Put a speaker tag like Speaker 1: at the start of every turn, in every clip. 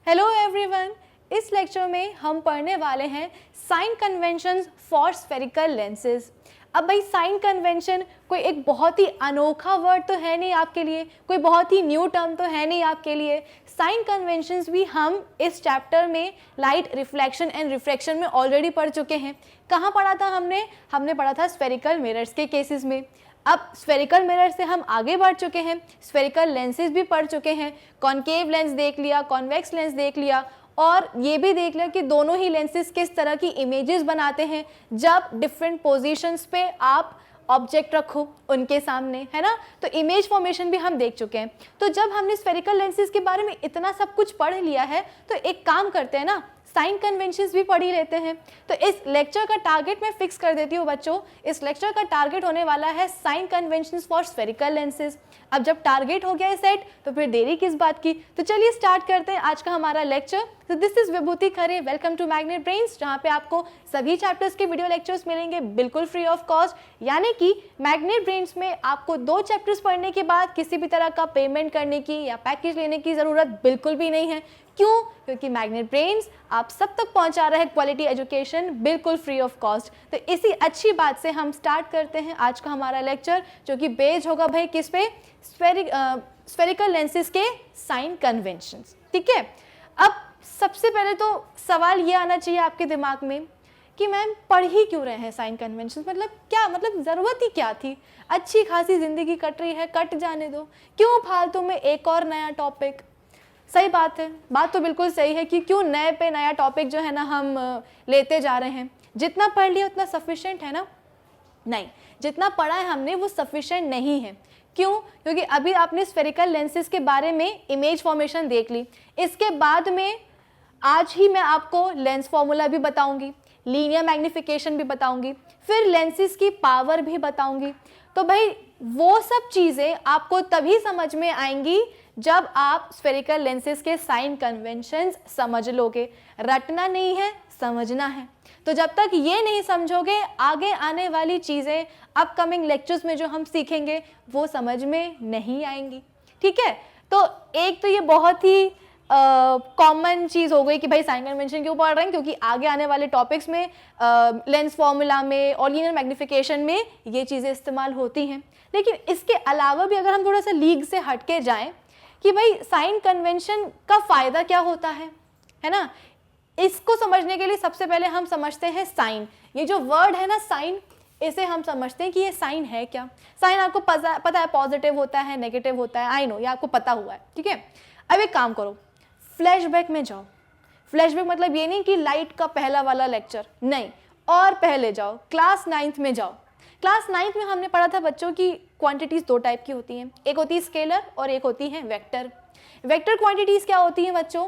Speaker 1: Hello everyone, इस lecture में हम पढ़ने वाले हैं sign conventions for spherical lenses. अब भाई साइन कन्वेंशन कोई एक बहुत ही अनोखा वर्ड तो है नहीं आपके लिए, कोई बहुत ही न्यू टर्म तो है नहीं आपके लिए। साइन कन्वेंशंस भी हम इस चैप्टर में लाइट रिफ्लेक्शन एंड रिफ्रैक्शन में ऑलरेडी पढ़ चुके हैं। कहाँ पढ़ा था हमने पढ़ा था स्फेरिकल मिरर्स के केसेस में। अब स्फेरिकल मिरर से हम आगे बढ़ चुके हैं, स्फेरिकल लेंसेज भी पढ़ चुके हैं। कॉन्केव लेंस देख लिया, कॉन्वेक्स लेंस देख लिया, और ये भी देख लिया कि दोनों ही लेंसेज किस तरह की इमेजेस बनाते हैं जब डिफरेंट पोजीशंस पे आप ऑब्जेक्ट रखो उनके सामने, है ना। तो इमेज फॉर्मेशन भी हम देख चुके हैं। तो जब हमने स्फेरिकल लेंसेज के बारे में इतना सब कुछ पढ़ लिया है तो एक काम करते हैं ना, साइन कन्वेंशंस भी पढ़ ही लेते हैं। तो इस लेक्चर का टारगेट मैं फिक्स कर देती हूँ बच्चों, इस लेक्चर का टारगेट होने वाला है sign conventions for spherical lenses. अब जब टारगेट हो गया है सेट तो फिर देरी किस बात की। तो चलिए स्टार्ट करते हैं आज का हमारा लेक्चर। तो this is Vibhuti Khare, welcome to Magnet Brains, जहाँ पे आपको सभी चैप्टर्स के वीडियो लेक्चर्स मिलेंगे बिल्कुल फ्री ऑफ कॉस्ट। यानी कि मैग्नेट ब्रेन्स में आपको 2 चैप्टर्स पढ़ने के बाद किसी भी तरह का पेमेंट करने की या पैकेज लेने की ज़रूरत बिल्कुल भी नहीं है। क्यों? क्योंकि मैग्नेट ब्रेन्स आप सब तक पहुंचा रहे हैं क्वालिटी एजुकेशन बिल्कुल फ्री ऑफ कॉस्ट। तो इसी अच्छी बात से हम स्टार्ट करते हैं आज का हमारा लेक्चर, जो कि बेस्ड होगा भाई किस पे, स्फेरिकल लेंसेज के साइन कन्वेंशंस। ठीक है, अब सबसे पहले तो सवाल ये आना चाहिए आपके दिमाग में कि मैम पढ़ ही क्यों रहे हैं साइन कन्वेंशंस, मतलब क्या, मतलब ज़रूरत ही क्या थी। अच्छी खासी ज़िंदगी कट रही है, कट जाने दो, क्यों फालतू में एक और नया टॉपिक। सही बात है, बात तो बिल्कुल सही है कि क्यों नए पे नया टॉपिक जो है ना हम लेते जा रहे हैं। जितना पढ़ लिया उतना सफिशिएंट है ना? नहीं, जितना पढ़ा है हमने वो सफिशिएंट नहीं है। क्यों? क्योंकि अभी आपने स्फेरिकल लेंसेज के बारे में इमेज फॉर्मेशन देख ली, इसके बाद में आज ही मैं आपको लेंस फॉर्मूला भी बताऊंगी, लीनियर मैग्निफिकेशन भी बताऊंगी, फिर लेंसेज की पावर भी बताऊंगी। तो भाई वो सब चीज़ें आपको तभी समझ में आएंगी जब आप स्फेरिकल लेंसेज के साइन कन्वेंशंस समझ लोगे। रटना नहीं है, समझना है। तो जब तक ये नहीं समझोगे, आगे आने वाली चीज़ें अपकमिंग लेक्चर्स में जो हम सीखेंगे वो समझ में नहीं आएंगी। ठीक है, तो एक तो ये बहुत ही कॉमन चीज़ हो गई कि भाई साइन कन्वेंशन क्यों पढ़ रहे हैं, क्योंकि आगे आने वाले टॉपिक्स में लेंस फॉर्मूला में और लीनियर मैग्निफिकेशन में ये चीज़ें इस्तेमाल होती हैं। लेकिन इसके अलावा भी अगर हम थोड़ा सा लीग से हट के जाएँ कि भाई साइन कन्वेंशन का फ़ायदा क्या होता है ना, इसको समझने के लिए सबसे पहले हम समझते हैं साइन। ये जो वर्ड है ना साइन, इसे हम समझते हैं कि ये साइन है क्या। साइन आपको पता है पॉजिटिव होता है, नेगेटिव होता है, आई नो, ये आपको पता हुआ है। ठीक है, अब एक काम करो, फ्लैशबैक में जाओ। फ्लैशबैक मतलब ये नहीं कि लाइट का पहला वाला लेक्चर, नहीं, और पहले जाओ, क्लास 9th में जाओ। क्लास 9th में हमने पढ़ा था बच्चों की क्वांटिटीज़ 2 टाइप की होती हैं, एक होती है स्केलर और एक होती है वेक्टर। वेक्टर क्वांटिटीज़ क्या होती हैं बच्चों?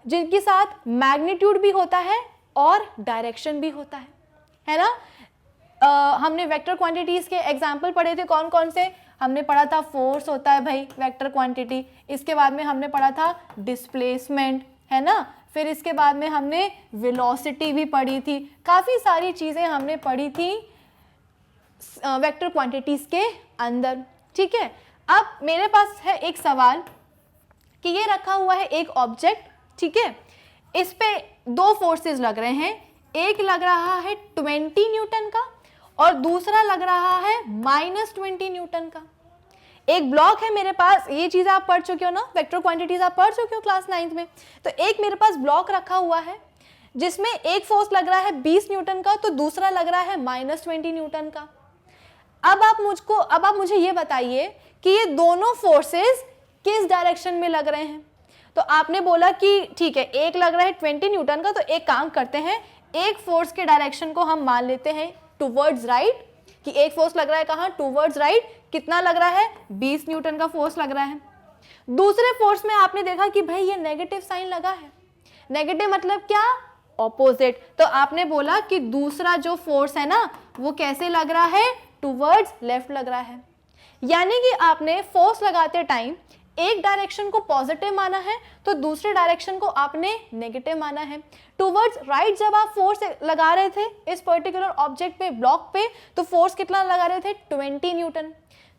Speaker 1: जिनके साथ मैग्नीट्यूड भी होता है और डायरेक्शन भी होता है ना। हमने वेक्टर क्वांटिटीज़ के एग्जाम्पल पढ़े थे, कौन कौन से? हमने पढ़ा था फोर्स होता है भाई वेक्टर क्वांटिटी, इसके बाद में हमने पढ़ा था डिस्प्लेसमेंट, है ना, फिर इसके बाद में हमने वेलोसिटी भी पढ़ी थी। काफ़ी सारी चीज़ें हमने पढ़ी थी वेक्टर क्वांटिटीज़ के अंदर। ठीक है, अब मेरे पास है एक सवाल कि ये रखा हुआ है एक ऑब्जेक्ट, ठीक है, इस पे 2 फोर्सेस लग रहे हैं, एक लग रहा है 20 न्यूटन का और दूसरा लग रहा है -20 न्यूटन का। एक ब्लॉक है मेरे पास, ये चीज़ आप पढ़ चुके हो ना, वेक्टर क्वांटिटीज आप पढ़ चुके हो क्लास 9th में। तो एक मेरे पास ब्लॉक रखा हुआ है जिसमें एक फोर्स लग रहा है 20 न्यूटन का, तो दूसरा लग रहा है -20 न्यूटन का। अब आप मुझे ये बताइए कि ये दोनों फोर्सेस किस डायरेक्शन में लग रहे हैं। तो आपने बोला कि ठीक है, एक लग रहा है 20 न्यूटन का, तो एक काम करते हैं, एक फोर्स के डायरेक्शन को हम मान लेते हैं टूवर्ड्स राइट, कि एक फोर्स लग रहा है कहाँ, टूवर्ड्स राइट। कितना लग रहा है? 20 न्यूटन का फोर्स लग रहा है। दूसरे फोर्स में आपने देखा कि भाई ये नेगेटिव साइन लगा है। नेगेटिव मतलब क्या? ऑपोजिट। तो आपने बोला कि दूसरा जो फोर्स है ना वो कैसे लग रहा है? टूवर्ड्स लेफ्ट लग रहा है। यानी कि आपने फोर्स लगाते टाइम एक डायरेक्शन को पॉजिटिव माना है तो दूसरे डायरेक्शन को आपने नेगेटिव माना है। टूवर्ड्स राइट जब आप फोर्स लगा रहे थे इस पर्टिकुलर ऑब्जेक्ट पे, ब्लॉक पे, तो फोर्स कितना लगा रहे थे? 20 न्यूटन।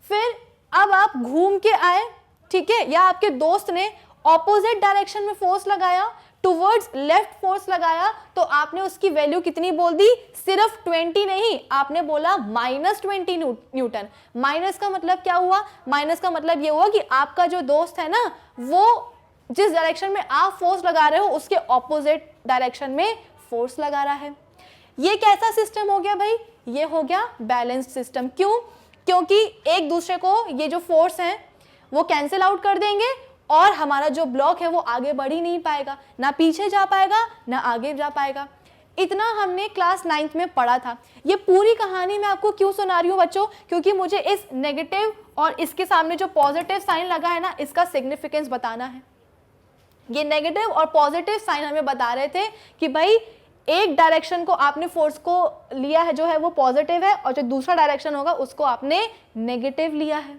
Speaker 1: फिर अब आप घूम के आए, ठीक है, या आपके दोस्त ने ऑपोजिट डायरेक्शन में फोर्स लगाया, टुवर्ड्स लेफ्ट फोर्स लगाया, तो आपने उसकी वैल्यू कितनी बोल दी, सिर्फ 20 नहीं, आपने बोला -20 न्यूटन। माइनस का मतलब क्या हुआ, माइनस का मतलब ये हुआ कि आपका जो दोस्त है ना, वो जिस डायरेक्शन में आप फोर्स लगा रहे हो उसके ऑपोजिट डायरेक्शन में फोर्स लगा रहा है। ये कैसा सिस्टम हो गया भाई, ये हो गया बैलेंस्ड सिस्टम। क्यों, क्योंकि एक दूसरे को ये जो फोर्स हैं वो कैंसिल आउट कर देंगे और हमारा जो ब्लॉक है वो आगे बढ़ ही नहीं पाएगा, ना पीछे जा पाएगा ना आगे जा पाएगा। इतना हमने क्लास 9th में पढ़ा था। ये पूरी कहानी मैं आपको क्यों सुना रही हूँ बच्चों, क्योंकि मुझे इस नेगेटिव और इसके सामने जो पॉजिटिव साइन लगा है ना, इसका सिग्निफिकेंस बताना है। ये नेगेटिव और पॉजिटिव साइन हमें बता रहे थे कि भाई एक डायरेक्शन को आपने फोर्स को लिया है जो है वो पॉजिटिव है, और जो दूसरा डायरेक्शन होगा उसको आपने नेगेटिव लिया है,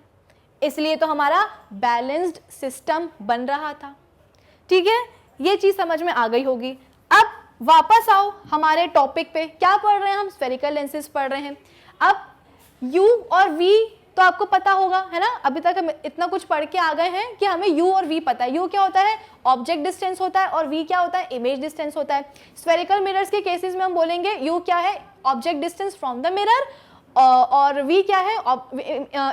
Speaker 1: इसलिए तो हमारा बैलेंस्ड सिस्टम बन रहा था। ठीक है, ये चीज समझ में आ गई होगी। अब वापस आओ हमारे टॉपिक पे, क्या पढ़ रहे हैं हम, स्फेरिकल लेंसेज पढ़ रहे हैं। अब u और v तो आपको पता होगा है ना, अभी तक हम इतना कुछ पढ़ के आ गए हैं कि हमें u और v पता है। u क्या होता है, ऑब्जेक्ट डिस्टेंस होता है, और v क्या होता है, इमेज डिस्टेंस होता है। स्फेरिकल मिरर्स के केसेस में हम बोलेंगे u क्या है, object distance from the mirror, और v क्या है,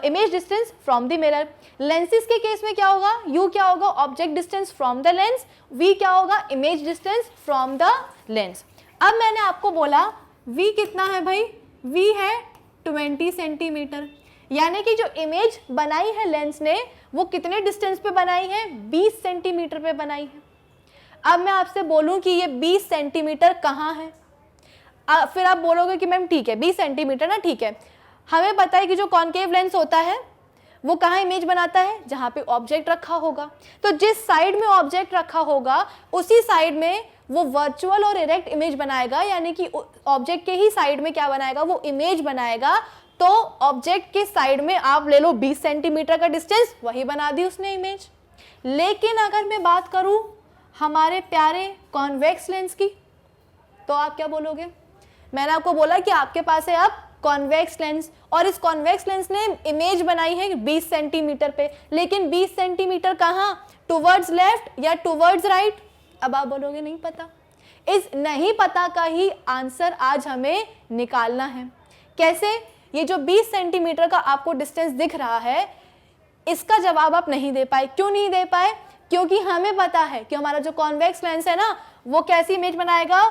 Speaker 1: image distance from the mirror. Lenses के केस में क्या होगा, u क्या होगा, object distance from the lens, v क्या होगा, image distance from the lens. अब मैंने आपको बोला v कितना है भाई, v है 20 सेंटीमीटर, यानी कि जो इमेज बनाई है लेंस ने वो कितने डिस्टेंस पे बनाई है, 20 सेंटीमीटर पे बनाई है। अब मैं आपसे बोलूं कि ये 20 सेंटीमीटर कहाँ है, फिर आप बोलोगे कि मैम ठीक है 20 सेंटीमीटर ना, ठीक है। हमें पता है कि जो कॉनकेव लेंस होता है वो कहाँ इमेज बनाता है, जहाँ पे ऑब्जेक्ट रखा होगा। तो जिस साइड में ऑब्जेक्ट रखा होगा उसी साइड में वो वर्चुअल और इरेक्ट इमेज बनाएगा, यानी कि ऑब्जेक्ट के ही साइड में क्या बनाएगा, वो इमेज बनाएगा। तो ऑब्जेक्ट के साइड में आप ले लो 20 सेंटीमीटर का डिस्टेंस, वही बना दी उसने इमेज। लेकिन अगर मैं बात करूं हमारे प्यारे कॉन्वेक्स लेंस की, तो आप क्या बोलोगे, मैंने आपको बोला कि आपके पास है अब कॉन्वेक्स लेंस, और इस कॉन्वेक्स लेंस ने इमेज बनाई है 20 सेंटीमीटर पे, लेकिन 20 सेंटीमीटर कहाँ, टुवर्ड्स लेफ्ट या टुवर्ड्स राइट। अब आप बोलोगे नहीं पता। इस नहीं पता का ही आंसर आज हमें निकालना है। कैसे, ये जो 20 सेंटीमीटर का आपको डिस्टेंस दिख रहा है, इसका जवाब आप नहीं दे पाए। क्यों नहीं दे पाए, क्योंकि हमें पता है कि हमारा जो कॉन्वेक्स लेंस है ना, वो कैसी इमेज बनाएगा,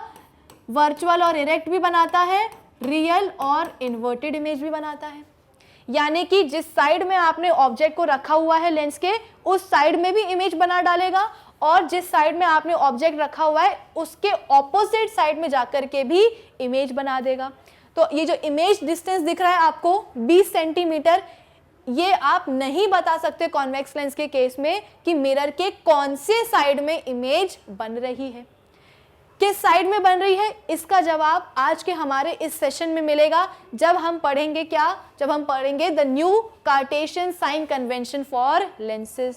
Speaker 1: वर्चुअल और इरेक्ट भी बनाता है, रियल और इन्वर्टेड इमेज भी बनाता है। यानी कि जिस साइड में आपने ऑब्जेक्ट को रखा हुआ है लेंस के, उस साइड में भी इमेज बना डालेगा, और जिस साइड में आपने ऑब्जेक्ट रखा हुआ है उसके ऑपोजिट साइड में जाकर के भी इमेज बना देगा। तो ये जो इमेज डिस्टेंस दिख रहा है आपको 20 सेंटीमीटर, ये आप नहीं बता सकते कॉन्वेक्स लेंस के केस में कि मिरर के कौन से साइड में इमेज बन रही है, किस साइड में बन रही है। इसका जवाब आज के हमारे इस सेशन में मिलेगा, जब हम पढ़ेंगे क्या, जब हम पढ़ेंगे the new Cartesian sign convention for lenses.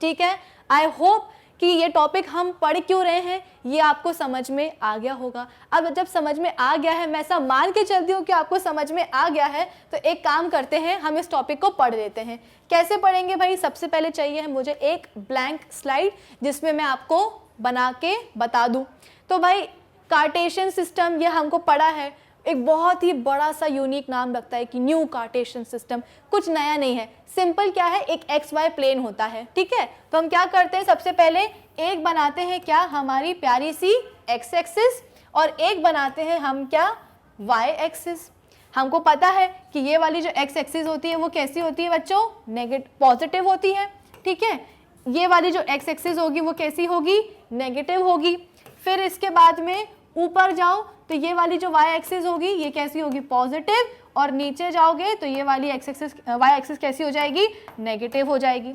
Speaker 1: ठीक है, आई होप कि ये टॉपिक हम पढ़ क्यों रहे हैं ये आपको समझ में आ गया होगा। अब जब समझ में आ गया है, मैं ऐसा मान के चलती हूँ कि आपको समझ में आ गया है, तो एक काम करते हैं, हम इस टॉपिक को पढ़ लेते हैं। कैसे पढ़ेंगे भाई, सबसे पहले चाहिए है मुझे एक ब्लैंक स्लाइड जिसमें मैं आपको बना के बता दूं। तो भाई कार्टेशियन सिस्टम ये हमको पढ़ा है, एक बहुत ही बड़ा सा यूनिक नाम लगता है कि न्यू कार्टेशियन सिस्टम, कुछ नया नहीं है। सिंपल क्या है, एक एक्स वाई प्लेन होता है, ठीक है। तो हम क्या करते हैं, सबसे पहले एक बनाते हैं क्या, हमारी प्यारी सी एक्स एक्सिस, और एक बनाते हैं हम क्या, वाई एक्सिस। हमको पता है कि ये वाली जो एक्स एक्सिस होती है वो कैसी होती है बच्चों, नेगेटिव पॉजिटिव होती है, ठीक है। ये वाली जो एक्स एक्सिस होगी वो कैसी होगी, नेगेटिव होगी। फिर इसके बाद में ऊपर जाओ तो ये वाली जो वाई एक्सिस होगी ये कैसी होगी, पॉजिटिव, और नीचे जाओगे तो ये वाली एक्स एक्सिस वाई एक्सिस कैसी हो जाएगी, नेगेटिव हो जाएगी।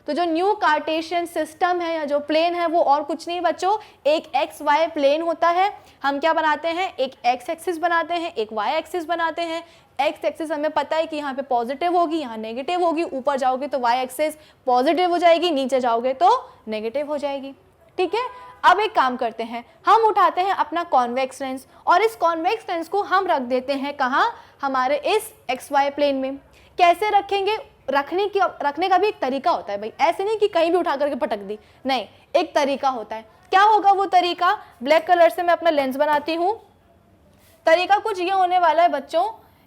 Speaker 1: तो जो न्यू कार्टेशियन सिस्टम है या जो प्लेन है वो और कुछ नहीं बच्चों, एक एक्स वाई प्लेन होता है। हम क्या बनाते हैं, एक एक्स एक्सिस बनाते हैं, एक वाई एक्सिस बनाते हैं। एक्स एक्सिस हमें पता है कि यहाँ पे पॉजिटिव होगी, यहाँ नेगेटिव होगी, ऊपर जाओगे तो वाई एक्सिस पॉजिटिव हो जाएगी, नीचे जाओगे तो नेगेटिव हो जाएगी, ठीक है। अब एक काम करते हैं, हम उठाते हैं अपना कॉन्वेक्स लेंस, और इस कॉन्वेक्स लेंस को हम रख देते हैं कहाँ, हमारे इस एक्स वाई प्लेन में। कैसे रखेंगे, रखने का भी एक तरीका होता है भाई, ऐसे नहीं कि कहीं भी उठा करके पटक दी, नहीं, एक तरीका होता है। क्या होगा वो तरीका? ब्लैक कलर से मैं अपना लेंस बनाती हूँ। तरीका कुछ ये होने वाला है बच्चों,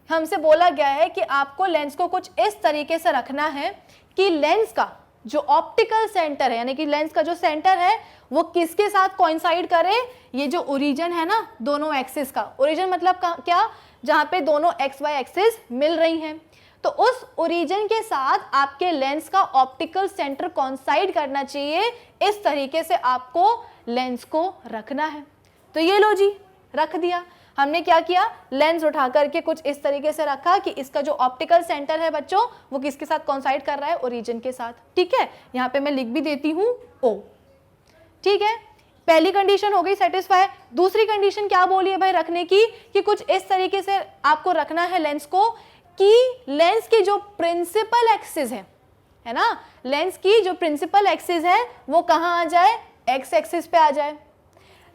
Speaker 1: हमसे बोला गया है कि आपको लेंस को कुछ इस तरीके से रखना है कि लेंस का जो ऑप्टिकल सेंटर है, यानी कि लेंस का जो सेंटर है वो किसके साथ कोइंसाइड करे? ये जो ओरिजिन है ना दोनों एक्सिस का, ओरिजिन मतलब क्या? जहाँ पे दोनों एक्स वाई एक्सिस मिल रही हैं, तो उस ओरिजिन के साथ आपके लेंस का ऑप्टिकल सेंटर कोइंसाइड करना चाहिए। इस तरीके से आपको लेंस को रखना है। तो ये लो जी, रख दिया हमने। क्या किया? लेंस उठा करके कुछ इस तरीके से रखा कि इसका जो ऑप्टिकल सेंटर है बच्चों वो किसके साथ कोइंसाइड कर रहा है? ओरिजिन के साथ। ठीक है, यहाँ पे मैं लिख भी देती हूँ O। ठीक है, पहली कंडीशन हो गई सेटिस्फाई। दूसरी कंडीशन क्या बोली है भाई रखने की? कि कुछ इस तरीके से आपको रखना है लेंस को कि लेंस की जो प्रिंसिपल एक्सिस है ना, लेंस की जो प्रिंसिपल एक्सिस है वो कहाँ आ जाए? एक्स एक्सिस पे आ जाए।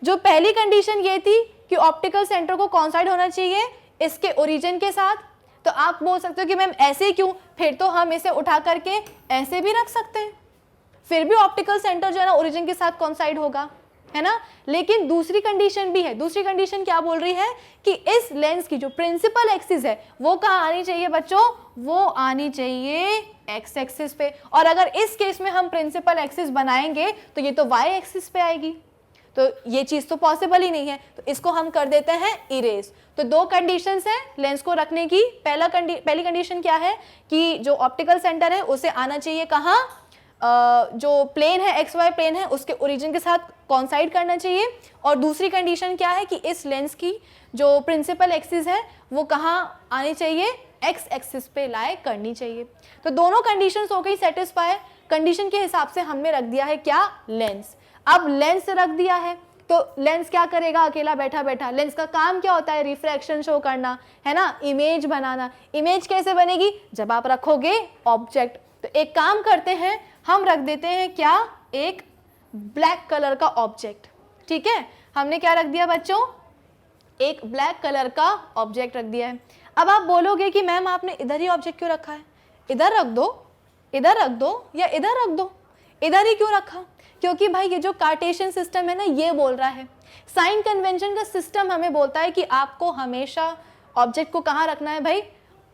Speaker 1: जो पहली कंडीशन ये थी कि ऑप्टिकल सेंटर को कोइंसाइड होना चाहिए इसके ओरिजिन के साथ, तो आप बोल सकते हो कि मैम ऐसे क्यों? फिर तो हम इसे उठा करके ऐसे भी रख सकते हैं, फिर भी ऑप्टिकल सेंटर जो है ना ओरिजिन के साथ कोइंसाइड होगा, है ना। लेकिन दूसरी कंडीशन भी है। दूसरी कंडीशन क्या बोल रही है कि इस लेंस की जो प्रिंसिपल एक्सिस है वो कहाँ आनी चाहिए बच्चों? वो आनी चाहिए एक्स एक्सिस पे। और अगर इस केस में हम प्रिंसिपल एक्सिस बनाएंगे तो ये तो वाई एक्सिस पे आएगी, तो ये चीज तो पॉसिबल ही नहीं है, तो इसको हम कर देते हैं इरेज। तो दो कंडीशंस हैं लेंस को रखने की। पहली कंडीशन क्या है कि जो ऑप्टिकल सेंटर है उसे आना चाहिए कहाँ? जो प्लेन है एक्स वाई प्लेन है उसके ओरिजिन के साथ कोइंसाइड करना चाहिए। और दूसरी कंडीशन क्या है कि इस लेंस की जो प्रिंसिपल एक्सिस है वो कहाँ आनी चाहिए? एक्स एक्सिस पे लाई करनी चाहिए। तो दोनों कंडीशंस हो गई सेटिस्फाई। कंडीशन के हिसाब से हमने रख दिया है क्या? लेंस। अब लेंस रख दिया है तो लेंस क्या करेगा? अकेला बैठा बैठा लेंस का काम क्या होता है? रिफ्रैक्शन शो करना, है ना, इमेज बनाना। इमेज कैसे बनेगी? जब आप रखोगे ऑब्जेक्ट। तो एक काम करते हैं, हम रख देते हैं क्या? एक ब्लैक कलर का ऑब्जेक्ट। ठीक है, हमने क्या रख दिया बच्चों? एक ब्लैक कलर का ऑब्जेक्ट रख दिया है। अब आप बोलोगे कि मैम आपने इधर ही ऑब्जेक्ट क्यों रखा है? इधर रख दो, इधर रख दो या इधर रख दो। इधर ही क्यों रखा? क्योंकि भाई ये जो कार्टेशियन सिस्टम है ना ये बोल रहा है, साइन कन्वेंशन का सिस्टम हमें बोलता है कि आपको हमेशा ऑब्जेक्ट को कहाँ रखना है भाई?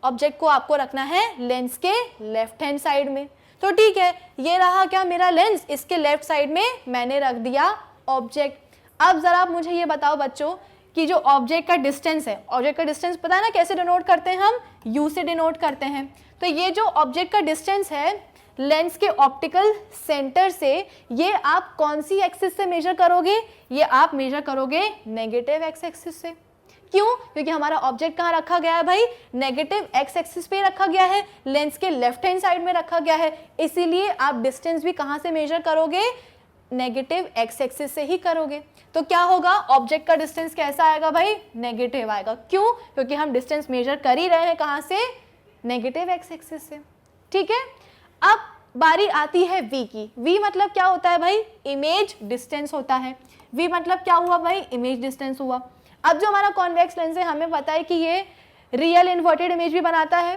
Speaker 1: ऑब्जेक्ट को आपको रखना है लेंस के लेफ्ट हैंड साइड में। तो ठीक है, ये रहा क्या मेरा लेंस, इसके लेफ्ट साइड में मैंने रख दिया ऑब्जेक्ट। अब जरा आप मुझे ये बताओ बच्चों कि जो ऑब्जेक्ट का डिस्टेंस है, ऑब्जेक्ट का डिस्टेंस पता है ना कैसे डिनोट करते हैं? हम यू से डिनोट करते हैं। तो ये जो ऑब्जेक्ट का डिस्टेंस है लेंस के ऑप्टिकल सेंटर से, ये आप कौन सी एक्सिस से मेजर करोगे? ये आप मेजर करोगे नेगेटिव एक्स एक्सिस से। क्यों? क्योंकि हमारा ऑब्जेक्ट कहाँ रखा गया है भाई? नेगेटिव एक्स एक्सिस पे रखा गया है, लेंस के लेफ्ट हैंड साइड में रखा गया है, इसीलिए आप डिस्टेंस भी कहाँ से मेजर करोगे? नेगेटिव एक्स एक्सिस से ही करोगे। तो क्या होगा? ऑब्जेक्ट का डिस्टेंस कैसा आएगा भाई? नेगेटिव आएगा। क्यों? क्योंकि हम डिस्टेंस मेजर कर ही रहे हैं कहाँ से? नेगेटिव एक्स एक्सिस से। ठीक है, अब बारी आती है v की। v मतलब क्या होता है भाई? इमेज डिस्टेंस होता है। v मतलब क्या हुआ भाई? इमेज डिस्टेंस हुआ। अब जो हमारा कॉन्वेक्स लेंस है हमें पता है कि ये रियल इन्वर्टेड इमेज भी बनाता है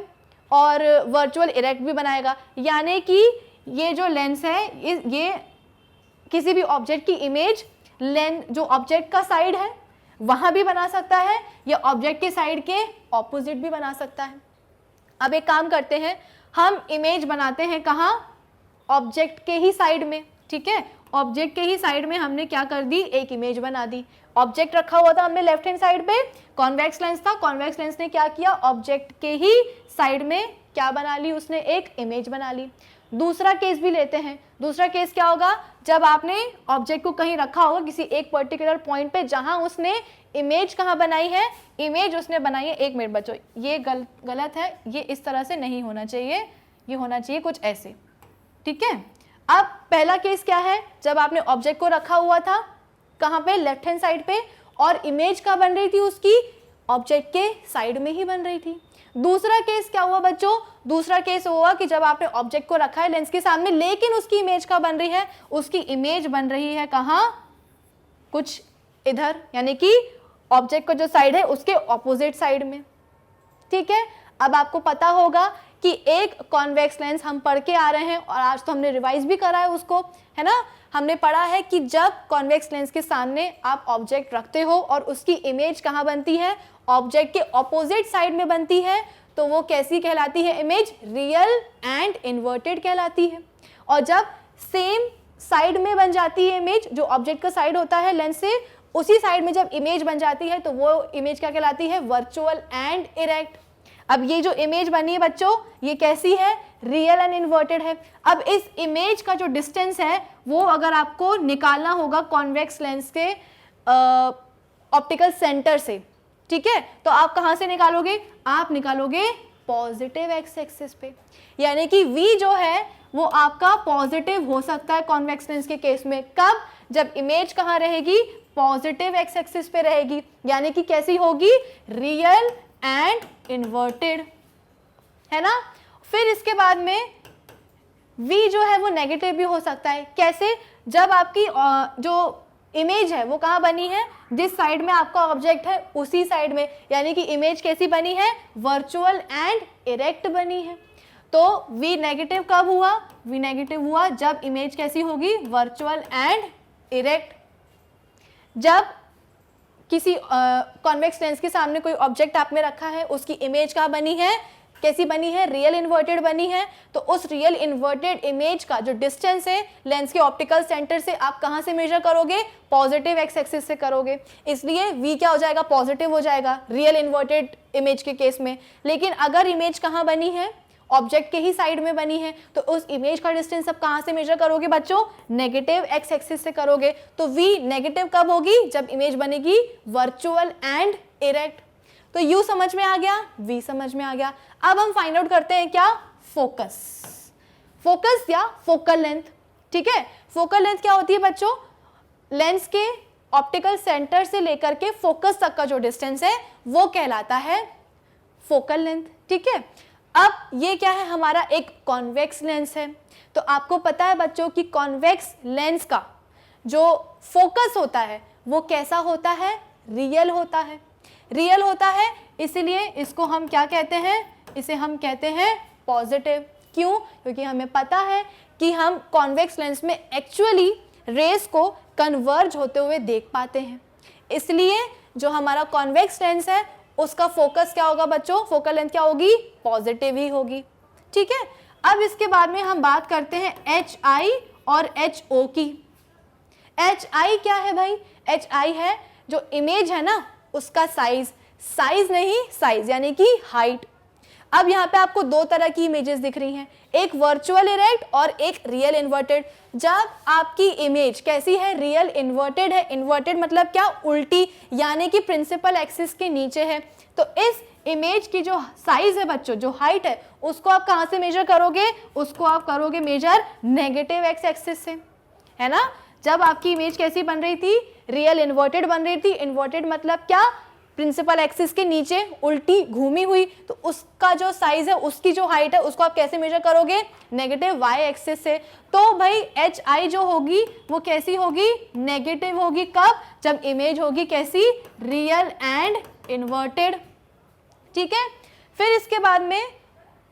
Speaker 1: और वर्चुअल इरेक्ट भी बनाएगा, यानी कि ये जो लेंस है ये किसी भी ऑब्जेक्ट की इमेज लेंस जो ऑब्जेक्ट का साइड है वहां भी बना सकता है या ऑब्जेक्ट के साइड के ऑपोजिट भी बना सकता है। अब एक काम करते हैं, हम इमेज बनाते हैं कहाँ? ऑब्जेक्ट के ही साइड में। ठीक है, ऑब्जेक्ट के ही साइड में हमने क्या कर दी? एक इमेज बना दी। ऑब्जेक्ट रखा हुआ था हमने लेफ्ट हैंड साइड पे, कॉन्वेक्स लेंस था, कॉन्वेक्स लेंस ने क्या किया? ऑब्जेक्ट के ही साइड में क्या बना ली? उसने एक इमेज बना ली। दूसरा केस भी लेते हैं। दूसरा केस क्या होगा? जब आपने ऑब्जेक्ट को कहीं रखा होगा किसी एक पर्टिकुलर पॉइंट पे जहां उसने इमेज कहाँ बनाई है? इमेज उसने बनाई है, एक मिनट बच्चों ये गलत है, ये इस तरह से नहीं होना चाहिए, ये होना चाहिए कुछ ऐसे। ठीक है, अब पहला केस क्या है? जब आपने ऑब्जेक्ट को रखा हुआ था कहाँ पे? लेफ्ट हैंड साइड पे, और इमेज कहाँ बन रही थी उसकी? ऑब्जेक्ट के साइड में ही बन रही थी। दूसरा केस क्या हुआ बच्चों? दूसरा केस हुआ कि जब आपने ऑब्जेक्ट को रखा है लेंस के सामने, लेकिन उसकी इमेज कहाँ बन रही है? उसकी इमेज बन रही है कहाँ? कुछ इधर, यानी कि ऑब्जेक्ट का जो साइड है उसके ऑपोजिट साइड में। ठीक है, अब आपको पता होगा कि एक कॉन्वेक्स लेंस हम पढ़ के आ रहे हैं और आज तो हमने रिवाइज भी करा है उसको, है ना। हमने पढ़ा है कि जब कॉन्वेक्स लेंस के सामने आप ऑब्जेक्ट रखते हो और उसकी इमेज कहाँ बनती है, ऑब्जेक्ट के ऑपोजिट साइड में बनती है, तो वो कैसी कहलाती है इमेज, रियल एंड इन्वर्टेड कहलाती है। और जब सेम साइड में बन जाती है इमेज, जो ऑब्जेक्ट का साइड होता है लेंस से, उसी साइड में जब इमेज बन जाती है तो वो इमेज क्या कहलाती है, वर्चुअल एंड इरेक्ट। अब ये जो इमेज बनी है बच्चों, ये कैसी है, रियल एंड इन्वर्टेड है। अब इस इमेज का जो डिस्टेंस है वो अगर आपको निकालना होगा कॉन्वेक्स लेंस के ऑप्टिकल सेंटर से, ठीक है, तो आप कहाँ से निकालोगे, आप निकालोगे पॉजिटिव एक्स एक्सिस पे। यानी कि v जो है वो आपका पॉजिटिव हो सकता है कॉन्वेक्स लेंस के केस में, कब, जब इमेज कहाँ रहेगी, पॉजिटिव एक्स एक्सिस पे रहेगी, यानी कि कैसी होगी, रियल एंड इन्वर्टेड, है ना। फिर इसके बाद में v जो है वो नेगेटिव भी हो सकता है, कैसे, जब आपकी जो इमेज है वो कहाँ बनी है, जिस साइड में आपका ऑब्जेक्ट है उसी साइड में, यानी कि इमेज कैसी बनी है, वर्चुअल एंड इरेक्ट बनी है। तो v नेगेटिव कब हुआ, v नेगेटिव हुआ जब इमेज कैसी होगी, वर्चुअल एंड इरेक्ट। जब किसी कॉन्वेक्स लेंस के सामने कोई ऑब्जेक्ट आपने रखा है, उसकी इमेज कहाँ बनी है, कैसी बनी है, रियल इन्वर्टेड बनी है, तो उस रियल इन्वर्टेड इमेज का जो डिस्टेंस है लेंस के ऑप्टिकल सेंटर से, आप कहाँ से मेजर करोगे, पॉजिटिव एक्स एक्सिस से करोगे। इसलिए v क्या हो जाएगा, पॉजिटिव हो जाएगा रियल इन्वर्टेड इमेज के केस में। लेकिन अगर इमेज कहाँ बनी है, ऑब्जेक्ट के ही साइड में बनी है, तो उस इमेज का डिस्टेंस आप कहाँ से मेजर करोगे बच्चों, नेगेटिव एक्स एक्सिस से करोगे। तो v नेगेटिव कब होगी, जब इमेज बनेगी वर्चुअल एंड इरेक्ट। तो u समझ में आ गया, v समझ में आ गया। अब हम फाइंड आउट करते हैं क्या, फोकस, फोकस या फोकल लेंथ, ठीक है। फोकल लेंथ क्या होती है बच्चों, लेंस के ऑप्टिकल सेंटर से लेकर के फोकस तक का जो डिस्टेंस है वो कहलाता है फोकल लेंथ, ठीक है। अब ये क्या है, हमारा एक कॉन्वेक्स लेंस है। तो आपको पता है बच्चों कि कॉन्वेक्स लेंस का जो फोकस होता है वो कैसा होता है, रियल होता है, रियल होता है। इसलिए इसको हम क्या कहते हैं, इसे हम कहते हैं पॉजिटिव। क्यों, क्योंकि हमें पता है कि हम कॉन्वेक्स लेंस में एक्चुअली रेस को कन्वर्ज होते हुए देख पाते हैं। इसलिए जो हमारा कॉन्वेक्स लेंस है उसका फोकस क्या होगा बच्चों, फोकल लेंथ क्या होगी, पॉजिटिव ही होगी, ठीक है। अब इसके बाद में हम बात करते हैं HI और HO की। HI क्या है भाई, HI है जो इमेज है ना उसका साइज, साइज नहीं साइज यानी कि हाइट। अब यहाँ पे आपको दो तरह की इमेजेस दिख रही हैं, एक वर्चुअल इरेक्ट और एक रियल इन्वर्टेड। जब आपकी इमेज कैसी है, रियल इन्वर्टेड है, इन्वर्टेड मतलब क्या, उल्टी, यानी कि प्रिंसिपल एक्सिस के नीचे है, तो इस इमेज की जो साइज है बच्चों, जो हाइट है, उसको आप कहाँ से मेजर करोगे, उसको आप करोगे मेजर नेगेटिव एक्स एक्सिस से, है ना। जब आपकी इमेज कैसी बन रही थी, रियल इन्वर्टेड बन रही थी, इन्वर्टेड मतलब क्या, प्रिंसिपल एक्सिस के नीचे उल्टी घूमी हुई, तो उसका जो साइज है, उसकी जो हाइट है, उसको आप कैसे मेजर करोगे, नेगेटिव वाई एक्सिस से। तो भाई HI जो होगी वो कैसी होगी, नेगेटिव होगी, कब, जब इमेज होगी कैसी, रियल एंड इन्वर्टेड, ठीक है। फिर इसके बाद में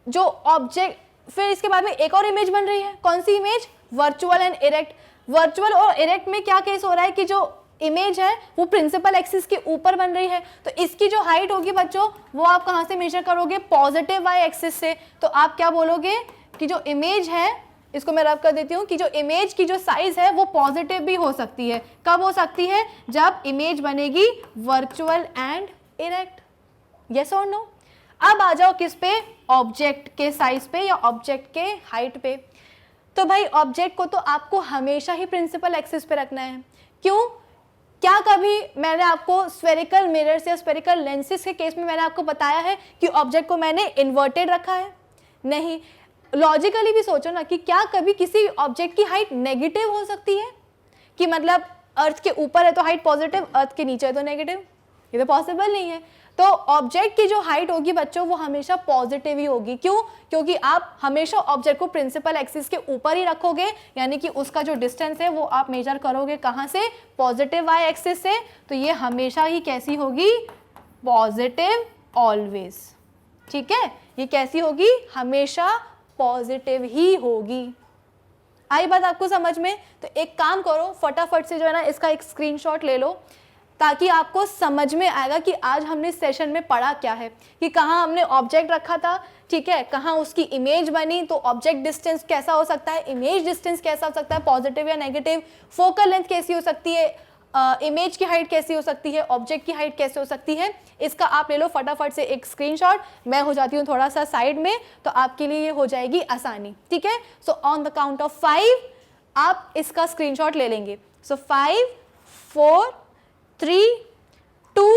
Speaker 1: जो ऑब्जेक्ट, फिर इसके बाद में एक और इमेज बन रही है, कौन सी image, virtual and erect. Virtual और इरेक्ट में क्या केस हो रहा है कि जो इमेज है वो प्रिंसिपल एक्सिस के ऊपर बन रही है, तो इसकी जो हाइट होगी बच्चों वो आप कहाँ से मेजर करोगे, पॉजिटिव वाई एक्सिस से। तो आप क्या बोलोगे कि जो इमेज है, इसको मैं रब कर देती हूँ, कि जो इमेज की जो साइज है वो पॉजिटिव भी हो सकती है, कब हो सकती है, जब इमेज बनेगी वर्चुअल एंड इरेक्ट, यस और नो। अब आ जाओ किस पे, ऑब्जेक्ट के साइज पे या ऑब्जेक्ट के हाइट पे। तो भाई ऑब्जेक्ट को तो आपको हमेशा ही प्रिंसिपल एक्सिस पे रखना है। क्यों, क्या कभी मैंने आपको स्फेरिकल मिरर्स या स्फेरिकल लेंसेज के केस में मैंने आपको बताया है कि ऑब्जेक्ट को मैंने इन्वर्टेड रखा है, नहीं। लॉजिकली भी सोचो ना कि क्या कभी किसी ऑब्जेक्ट की हाइट नेगेटिव हो सकती है, कि मतलब अर्थ के ऊपर है तो हाइट पॉजिटिव, अर्थ के नीचे है तो नेगेटिव, ये तो पॉसिबल नहीं है। तो ऑब्जेक्ट की जो हाइट होगी बच्चों वो हमेशा पॉजिटिव ही होगी। क्यों, क्योंकि आप हमेशा ऑब्जेक्ट को प्रिंसिपल एक्सिस के ऊपर ही रखोगे, यानी कि उसका जो डिस्टेंस है वो आप मेजर करोगे कहाँ से, पॉजिटिव वाई एक्सिस से। तो ये हमेशा ही कैसी होगी, पॉजिटिव ऑलवेज, ठीक है, ये कैसी होगी, हमेशा पॉजिटिव ही होगी। आई बात आपको समझ में? तो एक काम करो, फटाफट से जो है ना इसका एक स्क्रीनशॉट ले लो, ताकि आपको समझ में आएगा कि आज हमने सेशन में पढ़ा क्या है, कि कहाँ हमने ऑब्जेक्ट रखा था, ठीक है, कहाँ उसकी इमेज बनी, तो ऑब्जेक्ट डिस्टेंस कैसा हो सकता है, इमेज डिस्टेंस कैसा हो सकता है, पॉजिटिव या नेगेटिव, फोकल लेंथ कैसी हो सकती है, इमेज की हाइट कैसी हो सकती है, ऑब्जेक्ट की हाइट कैसे हो सकती है। इसका आप ले लो फटाफट से एक स्क्रीनशॉट। मैं हो जाती हूँ थोड़ा सा साइड में, तो आपके लिए ये हो जाएगी आसानी, ठीक है। So on the count of 5 आप इसका स्क्रीनशॉट ले लेंगे। सो 5 4 3 2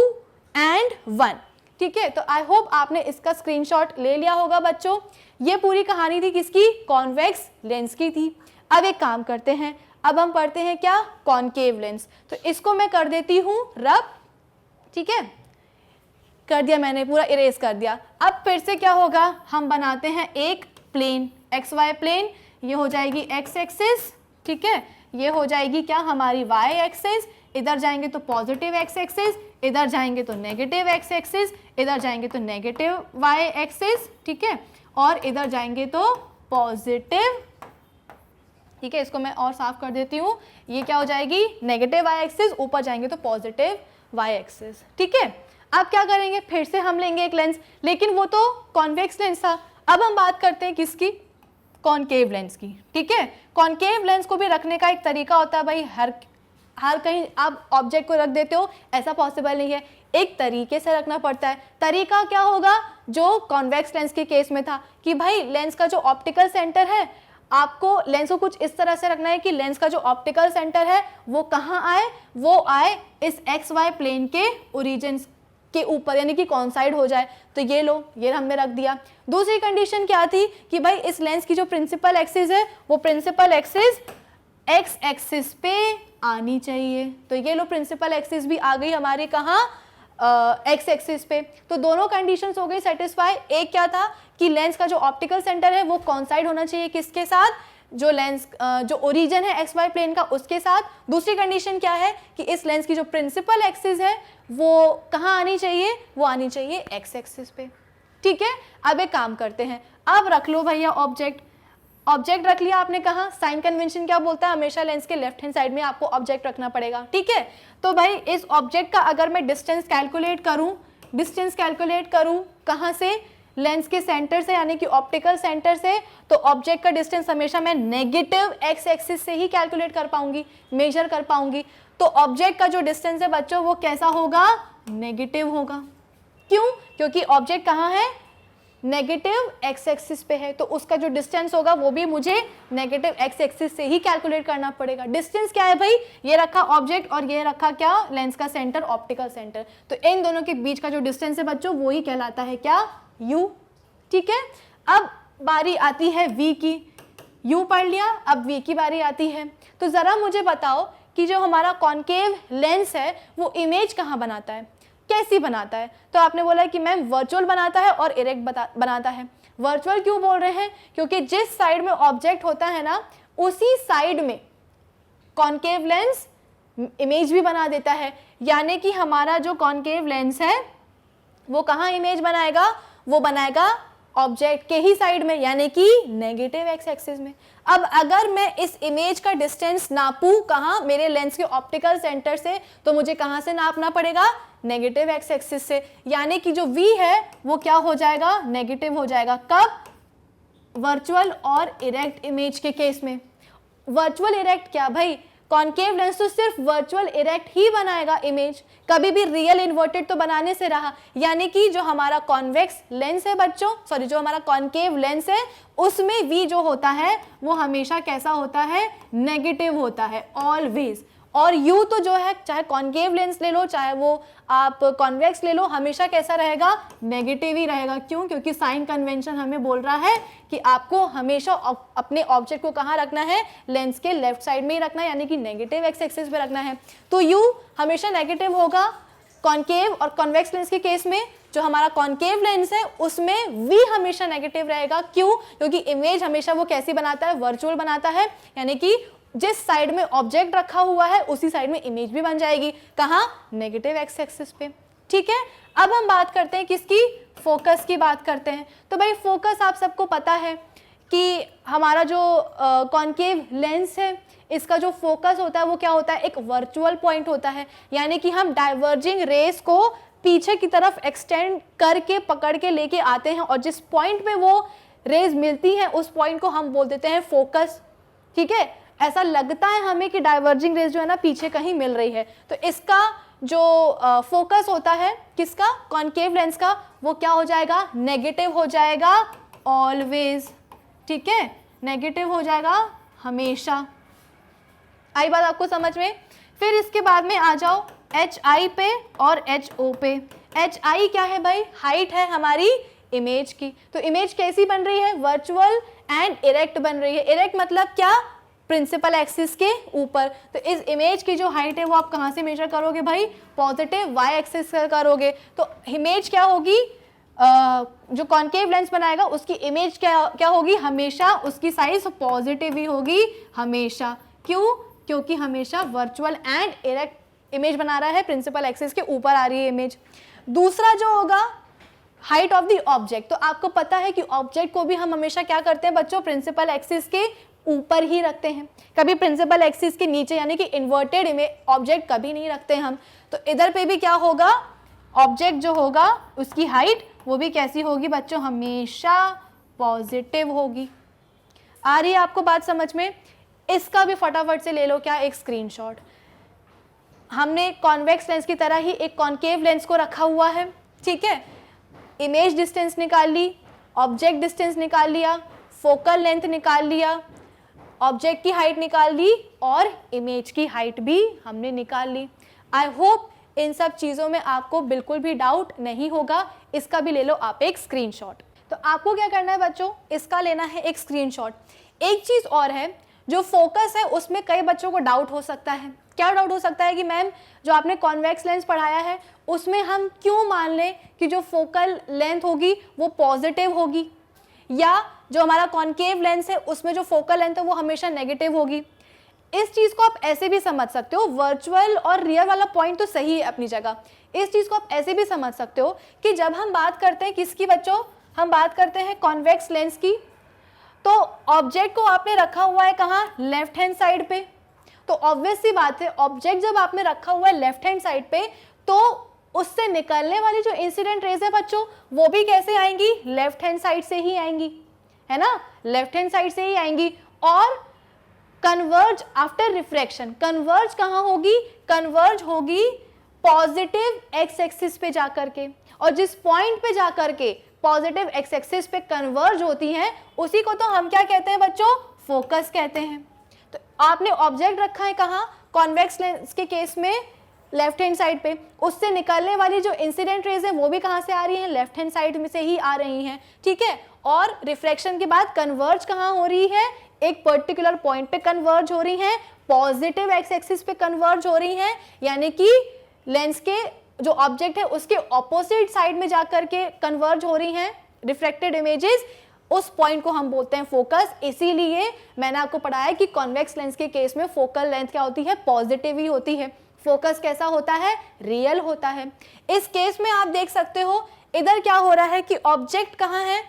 Speaker 1: एंड 1, ठीक है। तो आई होप आपने इसका स्क्रीनशॉट ले लिया होगा बच्चों। ये पूरी कहानी थी किसकी, कॉन्वेक्स लेंस की थी। अब एक काम करते हैं, अब हम पढ़ते हैं क्या, कॉनकेव लेंस। तो इसको मैं कर देती हूँ रब, ठीक है, कर दिया मैंने, पूरा इरेज कर दिया। अब फिर से क्या होगा, हम बनाते हैं एक प्लेन, एक्स वाई प्लेन, ये हो जाएगी एक्स एक्सिस, ठीक है, ये हो जाएगी क्या हमारी वाई एक्सिस, इधर जाएंगे तो पॉजिटिव एक्स एक्सिस, इधर जाएंगे तो नेगेटिव एक्स एक्सिस, इधर जाएंगे तो नेगेटिव वाई एक्सिस, ठीक है, और इधर जाएंगे तो पॉजिटिव, ठीक है। इसको मैं और साफ कर देती हूँ, ये क्या हो जाएगी, नेगेटिव वाई एक्सिस, ऊपर जाएंगे तो पॉजिटिव वाई एक्सिस, ठीक है। अब क्या करेंगे, फिर से हम लेंगे एक लेंस, लेकिन वो तो कॉन्वेक्स लेंस था। अब हम बात करते हैं किसकी, कॉनकेव लेंस की, ठीक है। कॉनकेव लेंस को भी रखने का एक तरीका होता है भाई, हर कहीं आप ऑब्जेक्ट को रख देते हो, ऐसा पॉसिबल नहीं है, एक तरीके से रखना पड़ता है। तरीका क्या होगा, जो कॉन्वेक्स लेंस के केस में था कि भाई लेंस का जो ऑप्टिकल सेंटर है, आपको लेंस को कुछ इस तरह से रखना है कि लेंस का जो ऑप्टिकल सेंटर है वो कहाँ आए, वो आए इस एक्स वाई प्लेन के ओरिजिन के ऊपर, यानी कि कॉन्साइड हो जाए। तो ये लो, ये हमने रख दिया। दूसरी कंडीशन क्या थी कि भाई इस लेंस की जो प्रिंसिपल एक्सिस है, वो प्रिंसिपल एक्सिस एक्स एक्सिस पे आनी चाहिए। तो ये लो, प्रिंसिपल एक्सिस भी आ गई हमारी कहाँ, एक्स एक्सिस पे। तो दोनों कंडीशंस हो गई सेटिस्फाई। एक क्या था कि लेंस का जो ऑप्टिकल सेंटर है वो कॉन्साइड होना चाहिए किसके साथ, जो लेंस जो ओरिजिन है एक्स वाई प्लेन का उसके साथ। दूसरी कंडीशन क्या है कि इस लेंस की जो प्रिंसिपल एक्सिस है वो कहाँ आनी चाहिए, वो आनी चाहिए एक्स एक्सिस पे, ठीक है। अब एक काम करते हैं, अब रख लो भैया ऑब्जेक्ट रख लिया आपने कहाँ, साइन कन्वेंशन क्या बोलता है, हमेशा लेंस के लेफ्ट हैंड साइड में आपको ऑब्जेक्ट रखना पड़ेगा, ठीक है। तो भाई इस ऑब्जेक्ट का अगर मैं डिस्टेंस कैलकुलेट करूं कहाँ से, लेंस के सेंटर से, यानी कि ऑप्टिकल सेंटर से, तो ऑब्जेक्ट का डिस्टेंस हमेशा मैं नेगेटिव एक्स एक्सिस से ही कैलकुलेट कर पाऊंगी, मेजर कर पाऊंगी। तो ऑब्जेक्ट का जो डिस्टेंस है बच्चों वो कैसा होगा, नेगेटिव होगा। क्यों, क्योंकि ऑब्जेक्ट कहाँ है, नेगेटिव एक्स एक्सिस पे है, तो उसका जो डिस्टेंस होगा वो भी मुझे नेगेटिव एक्स एक्सिस से ही कैलकुलेट करना पड़ेगा। डिस्टेंस क्या है भाई, ये रखा ऑब्जेक्ट और ये रखा क्या, लेंस का सेंटर, ऑप्टिकल सेंटर। तो इन दोनों के बीच का जो डिस्टेंस है बच्चों वो ही कहलाता है क्या, u, ठीक है। अब बारी आती है v की, u पढ़ लिया, अब v की बारी आती है। तो जरा मुझे बताओ कि जो हमारा कॉनकेव लेंस है वो इमेज कहाँ बनाता है, कैसी बनाता है। तो आपने बोला कि मैम वर्चुअल बनाता है और इरेक्ट बनाता है। वर्चुअल क्यों बोल रहे हैं, क्योंकि जिस साइड में ऑब्जेक्ट होता है ना, उसी साइड में कॉनकेव लेंस इमेज भी बना देता है। यानी कि हमारा जो कॉनकेव लेंस है वो कहाँ इमेज बनाएगा, वो बनाएगा ऑब्जेक्ट के ही साइड में, यानी कि नेगेटिव एक्स एक्सिस में। अब अगर मैं इस इमेज का डिस्टेंस नापूं कहाँ, मेरे लेंस के ऑप्टिकल सेंटर से, तो मुझे कहाँ से नापना पड़ेगा, नेगेटिव एक्स एक्सिस से। यानी कि जो v है वो क्या हो जाएगा, नेगेटिव हो जाएगा। कब, वर्चुअल और इरेक्ट इमेज के केस में। वर्चुअल इरेक्ट क्या भाई, कॉनकेव लेंस तो सिर्फ वर्चुअल इरेक्ट ही बनाएगा इमेज, कभी भी रियल इन्वर्टेड तो बनाने से रहा। यानी कि जो हमारा कॉन्वेक्स लेंस है बच्चों, सॉरी जो हमारा कॉनकेव लेंस है, उसमें v जो होता है वो हमेशा कैसा होता है, नेगेटिव होता है ऑलवेज। और u तो जो है, चाहे कॉनकेव लेंस ले लो चाहे वो आप कॉन्वेक्स ले लो, हमेशा कैसा रहेगा, नेगेटिव ही रहेगा। क्यों, क्योंकि साइन कन्वेंशन हमें बोल रहा है कि आपको हमेशा अपने ऑब्जेक्ट को कहाँ रखना है, लेंस के लेफ्ट साइड में ही रखना है, यानी कि नेगेटिव एक्स एक्सिस पे रखना है। तो u हमेशा नेगेटिव होगा कॉनकेव और कॉन्वेक्स लेंस के केस में। जो हमारा कॉनकेव लेंस है उसमें v हमेशा नेगेटिव रहेगा। क्यों, क्योंकि इमेज हमेशा वो कैसी बनाता है, वर्चुअल बनाता है। यानी कि जिस साइड में ऑब्जेक्ट रखा हुआ है उसी साइड में इमेज भी बन जाएगी, कहाँ, नेगेटिव एक्स एक्सिस पे। ठीक है, अब हम बात करते हैं किसकी, फोकस की बात करते हैं। तो भाई फोकस आप सबको पता है कि हमारा जो कॉन्केव लेंस है इसका जो फोकस होता है वो क्या होता है, एक वर्चुअल पॉइंट होता है, यानी कि हम डाइवर्जिंग रेस को पीछे की तरफ एक्सटेंड करके पकड़ के लेके आते हैं और जिस पॉइंट पे वो रेज मिलती हैं उस पॉइंट को हम बोल देते हैं फोकस। ठीक है, ऐसा लगता है हमें कि डाइवर्जिंग रेज जो है ना पीछे कहीं मिल रही है, तो इसका जो फोकस होता है किसका, कॉन्केव लेंस का, वो क्या हो जाएगा, नेगेटिव हो जाएगा ऑलवेज। ठीक है, नेगेटिव हो जाएगा हमेशा। आई बात आपको समझ में। फिर इसके बाद में आ जाओ HI पे और HO पे। HI क्या है भाई, हाइट है हमारी इमेज की। तो इमेज कैसी बन रही है, वर्चुअल एंड इरेक्ट बन रही है। इरेक्ट मतलब क्या, प्रिंसिपल एक्सिस के ऊपर। तो इस इमेज की जो हाइट है वो आप कहाँ से मेजर करोगे भाई, पॉजिटिव y एक्सिस से करोगे। तो इमेज क्या होगी, जो कॉन्केव लेंस बनाएगा उसकी इमेज क्या होगी, हमेशा उसकी साइज पॉजिटिव ही होगी हमेशा। क्यों, क्योंकि हमेशा वर्चुअल एंड इरेक्ट इमेज बना रहा है, प्रिंसिपल एक्सिस के ऊपर आ रही है इमेज। दूसरा जो होगा हाइट ऑफ द ऑब्जेक्ट। तो आपको पता है कि ऑब्जेक्ट को भी हम हमेशा क्या करते हैं बच्चों, प्रिंसिपल एक्सिस के ऊपर ही रखते हैं, कभी प्रिंसिपल एक्सिस के नीचे, यानी कि इन्वर्टेड इमेज ऑब्जेक्ट कभी नहीं रखते हम। तो इधर पे भी क्या होगा, ऑब्जेक्ट जो होगा उसकी हाइट वो भी कैसी होगी बच्चों, हमेशा पॉजिटिव होगी। आ रही है आपको बात समझ में। इसका भी फटाफट से ले लो क्या, एक स्क्रीनशॉट। हमने कॉन्वेक्स लेंस की तरह ही एक कॉन्केव लेंस को रखा हुआ है। ठीक है, इमेज डिस्टेंस निकाल ली, ऑब्जेक्ट डिस्टेंस निकाल लिया, फोकल लेंथ निकाल लिया, ऑब्जेक्ट की हाइट निकाल ली और इमेज की हाइट भी हमने निकाल ली। आई होप इन सब चीज़ों में आपको बिल्कुल भी डाउट नहीं होगा। इसका भी ले लो आप एक स्क्रीनशॉट। तो आपको क्या करना है बच्चों, इसका लेना है एक स्क्रीनशॉट। एक चीज़ और है, जो फोकस है उसमें कई बच्चों को डाउट हो सकता है। क्या डाउट हो सकता है कि मैम जो आपने कॉन्वेक्स लेंस पढ़ाया है उसमें हम क्यों मान लें कि जो फोकल लेंथ होगी वो पॉजिटिव होगी, या जो हमारा कॉन्केव लेंस है उसमें जो फोकल लेंथ है वो हमेशा नेगेटिव होगी। इस चीज़ को आप ऐसे भी समझ सकते हो, वर्चुअल और रियल वाला पॉइंट तो सही है अपनी जगह। इस चीज़ को आप ऐसे भी समझ सकते हो कि जब हम बात करते हैं किसकी बच्चों, हम बात करते हैं कॉन्वेक्स लेंस की, तो ऑब्जेक्ट को आपने रखा हुआ है कहाँ, लेफ्ट हैंड साइड पे। तो ऑब्वियस सी बात है, ऑब्जेक्ट जब आपने रखा हुआ है लेफ्ट हैंड साइड पे, तो उससे निकलने वाली जो इंसिडेंट रेज है बच्चों वो भी कैसे आएंगी, लेफ्ट हैंड साइड से ही आएंगी, है ना, लेफ्ट हैंड साइड से ही आएंगी। और कन्वर्ज आफ्टर रिफ्रैक्शन, कन्वर्ज कहाँ होगी, कन्वर्ज होगी पॉजिटिव एक्स एक्सिस पे जाकर के, और जिस पॉइंट पे जाकर के पॉजिटिव एक्स एक्सिस पे कन्वर्ज होती हैं उसी को तो हम क्या कहते हैं बच्चों, फोकस कहते हैं। तो आपने ऑब्जेक्ट रखा है कहाँ, कॉन्वेक्स लेंस के केस में लेफ्ट हैंड साइड पे, उससे निकलने वाली जो इंसिडेंट रेज है वो भी कहाँ से आ रही है, लेफ्ट हैंड साइड में से ही आ रही हैं। ठीक है, और रिफ्रैक्शन के बाद कन्वर्ज कहाँ हो रही है, एक पर्टिकुलर पॉइंट पे कन्वर्ज हो रही हैं, पॉजिटिव एक्स एक्सिस पे कन्वर्ज हो रही हैं, यानी कि लेंस के जो ऑब्जेक्ट है उसके ऑपोजिट साइड में जाकर के कन्वर्ज हो रही हैं रिफ्लेक्टेड इमेजेस, उस पॉइंट को हम बोलते हैं फोकस। इसीलिए मैंने आपको पढ़ाया कि कॉन्वेक्स लेंस के केस में फोकल लेंथ क्या होती है, पॉजिटिव ही होती है। फोकस कैसा होता है, रियल होता है। इस केस में आप देख सकते हो इधर क्या हो रहा है कि ऑब्जेक्ट कहाँ है,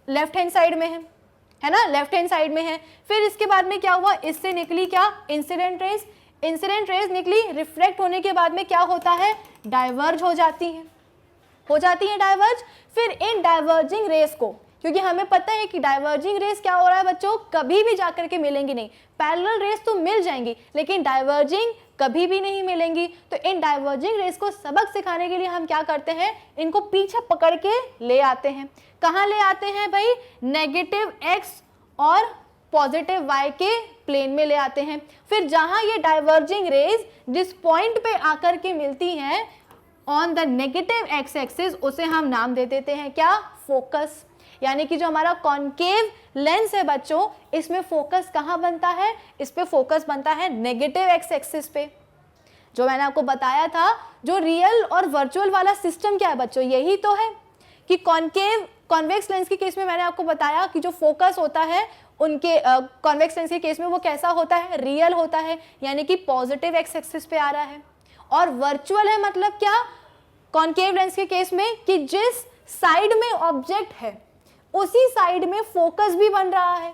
Speaker 1: लेफ्ट हैंड साइड में है ना, लेफ्ट हैंड साइड में है। फिर इसके बाद में क्या हुआ, इससे निकली क्या, इंसिडेंट रेज, इंसिडेंट रेज निकली, रिफ्लेक्ट होने के बाद में क्या होता है, डाइवर्ज हो जाती है डाइवर्ज। फिर इन डाइवर्जिंग रेस को, क्योंकि हमें पता है कि डाइवर्जिंग रेस क्या हो रहा है बच्चों, कभी भी जाकर के मिलेंगी नहीं, पैरेलल रेस तो मिल जाएंगी लेकिन डाइवर्जिंग कभी भी नहीं मिलेंगी। तो इन डाइवर्जिंग रेस को सबक सिखाने के लिए हम क्या करते हैं, इनको पीछे पकड़ के ले आते हैं। कहाँ ले आते हैं भाई, नेगेटिव एक्स और पॉजिटिव y के प्लेन में ले आते हैं। फिर जहां ये डाइवर्जिंग रेज जिस पॉइंट पे आकर के मिलती हैं on the negative x axis, उसे हम नाम दे देते हैं क्या, फोकस। यानी कि जो हमारा कॉन्केव लेंस है बच्चों, इसमें फोकस कहाँ बनता है, इस पे फोकस बनता है नेगेटिव एक्स एक्सिस पे। जो मैंने आपको बताया था, जो रियल और वर्चुअल वाला सिस्टम क्या है बच्चों, यही तो है कि कॉन्वेक्स लेंस के केस में मैंने आपको बताया कि जो फोकस होता है उनके कॉन्वेक्स लेंस के केस में वो कैसा होता है, रियल होता है, यानी कि पॉजिटिव एक्स एक्सिस पे आ रहा है। और वर्चुअल है मतलब क्या, कॉनकेव लेंस के केस में कि जिस साइड में ऑब्जेक्ट है उसी साइड में फोकस भी बन रहा है।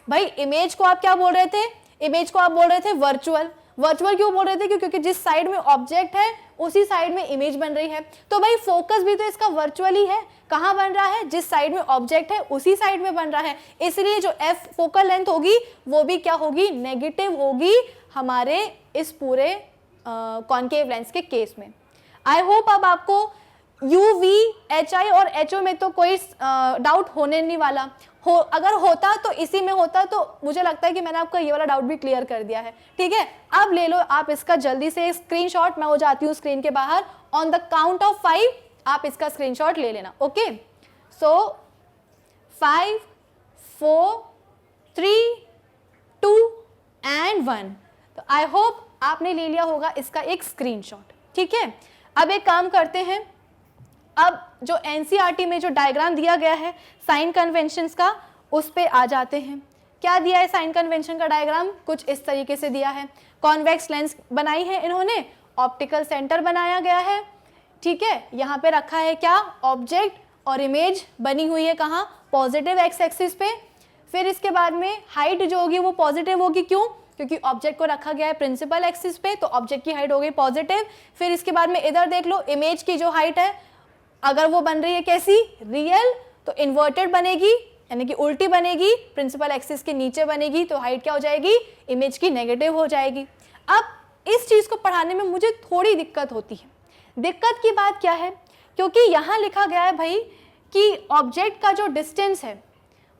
Speaker 1: भाई इमेज को आप क्या बोल रहे थे, इमेज को आप बोल रहे थे वर्चुअल। वर्चुअल क्यों बोल रहे थे, क्योंकि जिस साइड में ऑब्जेक्ट है उसी साइड में इमेज बन रही है। तो भाई फोकस भी तो इसका वर्चुअल ही है, कहाँ बन रहा है, जिस साइड में ऑब्जेक्ट है उसी साइड में बन रहा है। इसलिए जो एफ फोकल लेंथ होगी वो भी क्या होगी, नेगेटिव होगी हमारे इस पूरे कॉनकेव लेंस के केस में। आई होप अब आपको यू वी एच आई और एच ओ में तो कोई डाउट होने नहीं वाला हो, अगर होता तो इसी में होता, तो मुझे लगता है कि मैंने आपका ये वाला डाउट भी क्लियर कर दिया है। ठीक है, अब ले लो आप इसका जल्दी से स्क्रीनशॉट, मैं हो जाती हूँ स्क्रीन के बाहर। ऑन द काउंट ऑफ 5 आप इसका स्क्रीनशॉट ले लेना। Okay, so 5 4 3 2 and 1। तो आई होप आपने ले लिया होगा इसका एक स्क्रीनशॉट। ठीक है, अब एक काम करते हैं, अब जो एनसीईआरटी में जो डायग्राम दिया गया है साइन कन्वेंशंस का, उस पे आ जाते हैं। क्या दिया है साइन कन्वेंशन का डायग्राम, कुछ इस तरीके से दिया है। कॉन्वेक्स लेंस बनाई है इन्होंने, ऑप्टिकल सेंटर बनाया गया है। ठीक है, यहाँ पे रखा है क्या, ऑब्जेक्ट, और इमेज बनी हुई है कहाँ, पॉजिटिव एक्स एक्सिस पे। फिर इसके बाद में हाइट जो होगी वो पॉजिटिव होगी, क्यों, क्योंकि ऑब्जेक्ट को रखा गया है प्रिंसिपल एक्सिस पे, तो ऑब्जेक्ट की हाइट हो गई पॉजिटिव। फिर इसके बाद में इधर देख लो, इमेज की जो हाइट है अगर वो बन रही है कैसी, रियल, तो इन्वर्टेड बनेगी, यानी कि उल्टी बनेगी, प्रिंसिपल एक्सिस के नीचे बनेगी, तो हाइट क्या हो जाएगी, इमेज की नेगेटिव हो जाएगी। अब इस चीज को पढ़ाने में मुझे थोड़ी दिक्कत होती है। दिक्कत की बात क्या है, क्योंकि यहाँ लिखा गया है भाई कि ऑब्जेक्ट का जो डिस्टेंस है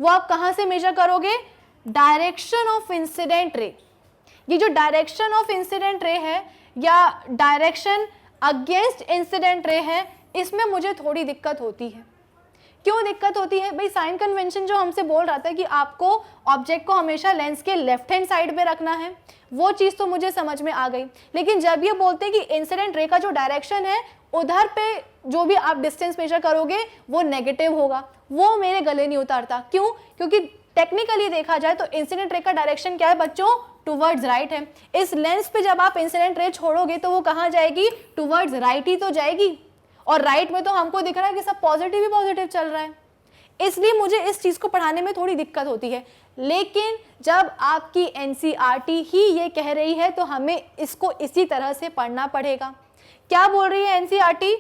Speaker 1: वो आप कहाँ से मेजर करोगे, डायरेक्शन ऑफ इंसिडेंट रे। ये जो डायरेक्शन ऑफ इंसिडेंट रे है या डायरेक्शन अगेंस्ट इंसिडेंट रे है, इसमें मुझे थोड़ी दिक्कत होती है। क्यों दिक्कत होती है भाई, साइन कन्वेंशन जो हमसे बोल रहा था कि आपको ऑब्जेक्ट को हमेशा लेंस के लेफ्ट हैंड साइड पे रखना है, वो चीज़ तो मुझे समझ में आ गई। लेकिन जब ये बोलते हैं कि इंसिडेंट रे का जो डायरेक्शन है उधर पे जो भी आप डिस्टेंस मेजर करोगे वो नेगेटिव होगा, वो मेरे गले नहीं उतारता। क्यों, क्योंकि टेक्निकली देखा जाए तो इंसिडेंट रे का डायरेक्शन क्या है बच्चों, टूवर्ड्स राइट है। इस लेंस पे जब आप इंसिडेंट रे छोड़ोगे तो वो कहाँ जाएगी, टूवर्ड्स राइट ही तो जाएगी, और राइट में तो हमको दिख रहा है कि सब पॉजिटिव ही पॉजिटिव चल रहा है। इसलिए मुझे इस चीज को पढ़ाने में थोड़ी दिक्कत होती है। लेकिन जब आपकी एनसीईआरटी ही ये कह रही है तो हमें इसको इसी तरह से पढ़ना पड़ेगा। क्या बोल रही है एनसीईआरटी,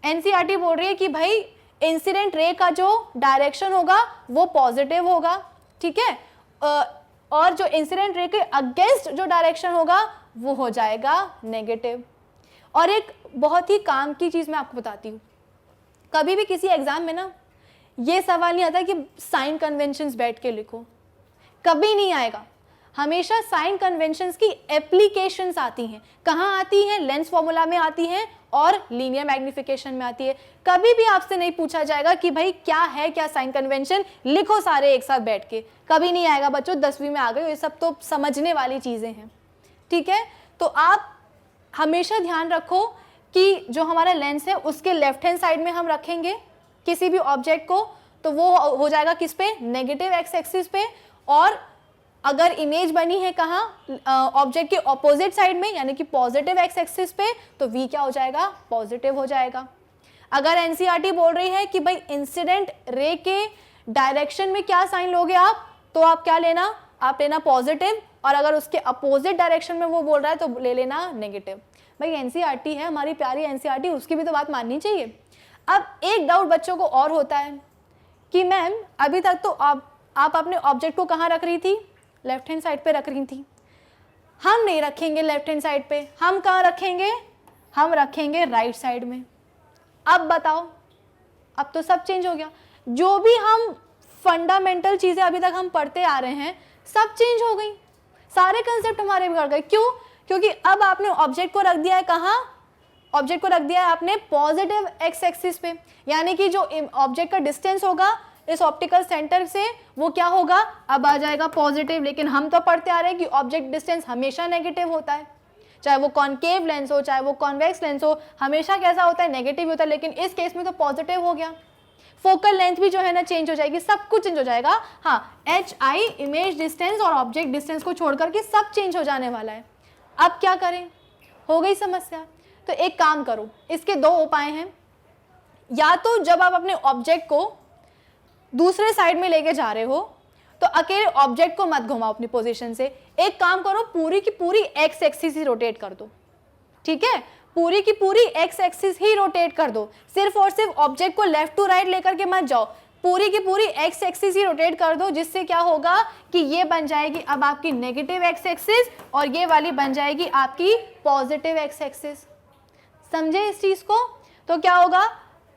Speaker 1: एनसीईआरटी बोल रही है कि भाई इंसिडेंट रे का जो डायरेक्शन होगा वो पॉजिटिव होगा, ठीक है, और जो इंसिडेंट रे के अगेंस्ट जो डायरेक्शन होगा वो हो जाएगा नेगेटिव। और एक बहुत ही काम की चीज़ मैं आपको बताती हूँ, कभी भी किसी एग्जाम में ना ये सवाल नहीं आता कि साइन कन्वेंशंस बैठ के लिखो, कभी नहीं आएगा। हमेशा साइन कन्वेंशंस की एप्लीकेशंस आती हैं। कहाँ आती हैं, लेंस फॉर्मूला में आती हैं और लीनियर मैग्निफिकेशन में आती है। कभी भी आपसे नहीं पूछा जाएगा कि भाई क्या है क्या साइन कन्वेंशन, लिखो सारे एक साथ बैठ के, कभी नहीं आएगा बच्चों। 10वीं में आ गए, ये सब तो समझने वाली चीज़ें हैं, ठीक है। तो आप हमेशा ध्यान रखो कि जो हमारा लेंस है उसके लेफ्ट हैंड साइड में हम रखेंगे किसी भी ऑब्जेक्ट को, तो वो हो जाएगा किस पे, नेगेटिव एक्स एक्सिस पे। और अगर इमेज बनी है कहाँ, ऑब्जेक्ट के ऑपोजिट साइड में यानी कि पॉजिटिव एक्स एक्सिस पे, तो वी क्या हो जाएगा, पॉजिटिव हो जाएगा। अगर एनसीईआरटी बोल रही है कि भाई इंसिडेंट रे के डायरेक्शन में क्या साइन लोगे आप, तो आप क्या लेना, आप लेना पॉजिटिव, और अगर उसके अपोजिट डायरेक्शन में वो बोल रहा है तो ले लेना नेगेटिव। भाई एनसीईआरटी है हमारी प्यारी एनसीईआरटी, उसकी भी तो बात माननी चाहिए। अब एक डाउट बच्चों को और होता है कि मैम अभी तक तो आप अपने ऑब्जेक्ट को कहाँ रख रही थी, लेफ्ट हैंड साइड पे रख रही थी। हम नहीं रखेंगे लेफ्ट हैंड साइड पे, हम कहाँ रखेंगे, हम रखेंगे राइट साइड में। अब बताओ, अब तो सब चेंज हो गया। जो भी हम फंडामेंटल चीज़ें अभी तक हम पढ़ते आ रहे हैं सब चेंज हो गई, सारे कंसेप्ट हमारे बिगड़ गए। क्यों, क्योंकि अब आपने ऑब्जेक्ट को रख दिया है कहाँ, ऑब्जेक्ट को रख दिया है आपने पॉजिटिव एक्स एक्सिस पे, यानी कि जो ऑब्जेक्ट का डिस्टेंस होगा इस ऑप्टिकल सेंटर से वो क्या होगा, अब आ जाएगा पॉजिटिव। लेकिन हम तो पढ़ते आ रहे हैं कि ऑब्जेक्ट डिस्टेंस हमेशा नेगेटिव होता है, चाहे वो कॉनकेव लेंस हो चाहे वो कॉन्वेक्स लेंस हो, हमेशा कैसा होता है, नेगेटिव होता है। लेकिन इस केस में तो पॉजिटिव हो गया। फोकल लेंथ भी जो है ना चेंज हो जाएगी, सब कुछ चेंज हो जाएगा। हाँ, एच आई इमेज डिस्टेंस और ऑब्जेक्ट डिस्टेंस को छोड़ करके सब चेंज हो जाने वाला है। अब क्या करें, हो गई समस्या। तो एक काम करो, इसके दो उपाय हैं। या तो जब आप अपने ऑब्जेक्ट को दूसरे साइड में लेके जा रहे हो तो अकेले ऑब्जेक्ट को मत घुमाओ अपनी पोजीशन से, एक काम करो पूरी की पूरी एक्स एक्सिस ही रोटेट कर दो, ठीक है, पूरी की पूरी एक्स एक्सिस ही रोटेट कर दो, सिर्फ और सिर्फ ऑब्जेक्ट को लेफ्ट टू राइट लेकर के मत जाओ, पूरी की पूरी एक्स एक्सिस ही रोटेट कर दो, जिससे क्या होगा कि ये बन जाएगी अब आपकी नेगेटिव एक्स एक्सिस और ये वाली बन जाएगी आपकी पॉजिटिव एक्स एक्सिस। समझे इस चीज को? तो क्या होगा,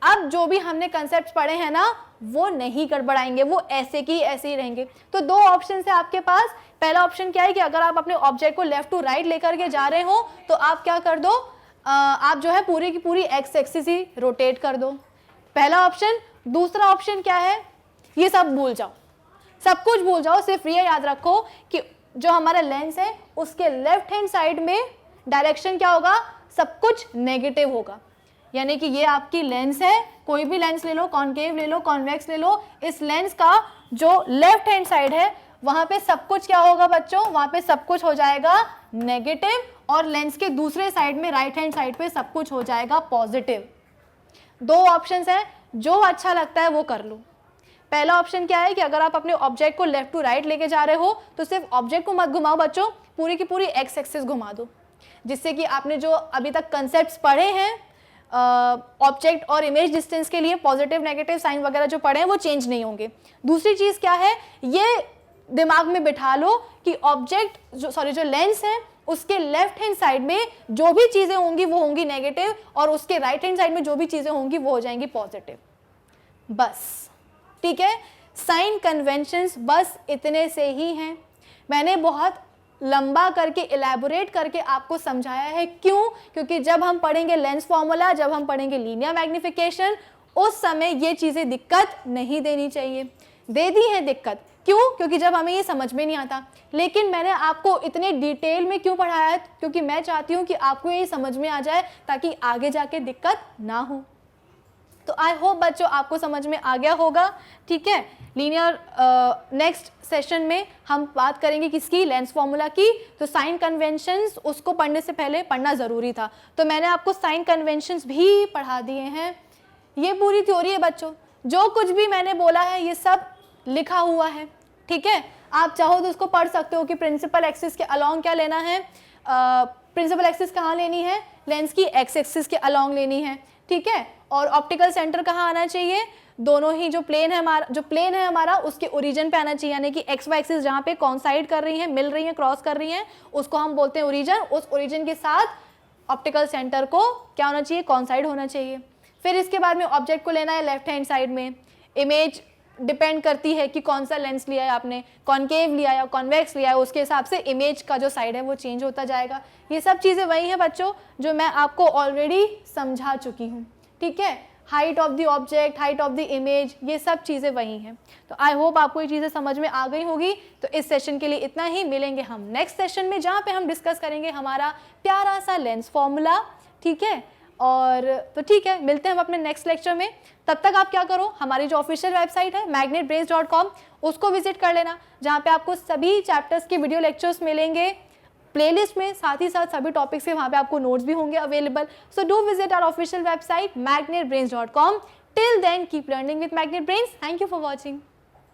Speaker 1: अब जो भी हमने कंसेप्ट पढ़े हैं ना वो नहीं गड़बड़ाएंगे, वो ऐसे की ऐसे ही रहेंगे। तो दो ऑप्शन है आपके पास। पहला ऑप्शन क्या है कि अगर आप अपने ऑब्जेक्ट को लेफ्ट टू राइट लेकर के जा रहे हो तो आप क्या कर दो, आप जो है पूरी की पूरी एक्स एक्सिस ही रोटेट कर दो, पहला ऑप्शन। दूसरा ऑप्शन क्या है, ये सब भूल जाओ, सब कुछ भूल जाओ, सिर्फ ये याद रखो कि जो हमारा लेंस है उसके लेफ्ट हैंड साइड में डायरेक्शन क्या होगा, सब कुछ नेगेटिव होगा। यानी कि ये आपकी लेंस है, कोई भी लेंस ले लो, कॉनकेव ले लो, कॉन्वेक्स ले लो, इस लेंस का जो लेफ्ट हैंड साइड है वहां पे सब कुछ क्या होगा बच्चों, वहां पे सब कुछ हो जाएगा नेगेटिव, और लेंस के दूसरे साइड में राइट हैंड साइड पे सब कुछ हो जाएगा पॉजिटिव। दो ऑप्शंस है, जो अच्छा लगता है वो कर लो। पहला ऑप्शन क्या है कि अगर आप अपने ऑब्जेक्ट को लेफ्ट टू राइट लेके जा रहे हो तो सिर्फ ऑब्जेक्ट को मत घुमाओ बच्चों, पूरी की पूरी एक्स एक्सिस घुमा दो, जिससे कि आपने जो अभी तक कंसेप्ट्स पढ़े हैं ऑब्जेक्ट और इमेज डिस्टेंस के लिए, पॉजिटिव नेगेटिव साइन वगैरह जो पढ़े हैं वो चेंज नहीं होंगे। दूसरी चीज क्या है, ये दिमाग में बिठा लो कि ऑब्जेक्ट जो लेंस है उसके लेफ्ट हैंड साइड में जो भी चीजें होंगी वो होंगी नेगेटिव, और उसके राइट हैंड साइड में जो भी चीजें होंगी वो हो जाएंगी पॉजिटिव। बस, ठीक है, साइन कन्वेंशंस बस इतने से ही हैं। मैंने बहुत लंबा करके इलेबोरेट करके आपको समझाया है, क्यों? क्योंकि जब हम पढ़ेंगे लेंस फॉर्मूला, जब हम पढ़ेंगे लीनियर मैग्निफिकेशन, उस समय ये चीजें दिक्कत नहीं देनी चाहिए, दे दी है दिक्कत। क्यों? क्योंकि जब हमें ये समझ में नहीं आता। लेकिन मैंने आपको इतने डिटेल में क्यों पढ़ाया है? क्योंकि मैं चाहती हूँ कि आपको ये समझ में आ जाए ताकि आगे जाके दिक्कत ना हो। तो आई होप बच्चों आपको समझ में आ गया होगा, ठीक है। लीनियर नेक्स्ट सेशन में हम बात करेंगे किसकी, लेंस फॉर्मूला की। तो साइन कन्वेंशंस उसको पढ़ने से पहले पढ़ना ज़रूरी था, तो मैंने आपको साइन कन्वेंशंस भी पढ़ा दिए हैं। ये पूरी थ्योरी है बच्चों, जो कुछ भी मैंने बोला है ये सब लिखा हुआ है, ठीक है। आप चाहो तो उसको पढ़ सकते हो कि प्रिंसिपल एक्सिस के अलोंग क्या लेना है, प्रिंसिपल एक्सिस कहाँ लेनी है, लेंस की एक्स एक्सिस के अलोंग लेनी है, ठीक है। और ऑप्टिकल सेंटर कहाँ आना चाहिए, दोनों ही जो प्लेन है हमारा उसके ओरिजिन पे आना चाहिए, यानी कि एक्स वाई एक्सिस जहाँ पे कॉन्साइड कर रही हैं, मिल रही हैं, क्रॉस कर रही हैं, उसको हम बोलते हैं ओरिजिन। उस ओरिजिन के साथ ऑप्टिकल सेंटर को क्या होना चाहिए, कॉन्साइड होना चाहिए। फिर इसके बाद में ऑब्जेक्ट को लेना है लेफ्ट हैंड साइड में। इमेज डिपेंड करती है कि कौन सा लेंस लिया है आपने, कॉनकेव लिया या कॉन्वेक्स लिया है, उसके हिसाब से इमेज का जो साइड है वो चेंज होता जाएगा। ये सब चीज़ें वही हैं बच्चों जो मैं आपको ऑलरेडी समझा चुकी हूँ, ठीक है। Height of the object, height of the image, ये सब चीज़ें वही हैं। तो आई होप आपको ये चीज़ें समझ में आ गई होगी। तो इस सेशन के लिए इतना ही, मिलेंगे हम नेक्स्ट सेशन में जहाँ पे हम डिस्कस करेंगे हमारा प्यारा सा लेंस फॉर्मूला, ठीक है। और तो ठीक है, मिलते हैं हम अपने नेक्स्ट लेक्चर में। तब तक आप क्या करो, हमारी जो ऑफिशियल वेबसाइट है magnetbrains.com उसको विजिट कर लेना, जहाँ पे आपको सभी चैप्टर्स के वीडियो लेक्चर्स मिलेंगे प्लेलिस्ट में, साथ ही साथ सभी टॉपिक्स के वहाँ पे आपको नोट्स भी होंगे available. So do visit our official website magnetbrains.com। Till then keep learning with Magnet Brains. Thank you for watching.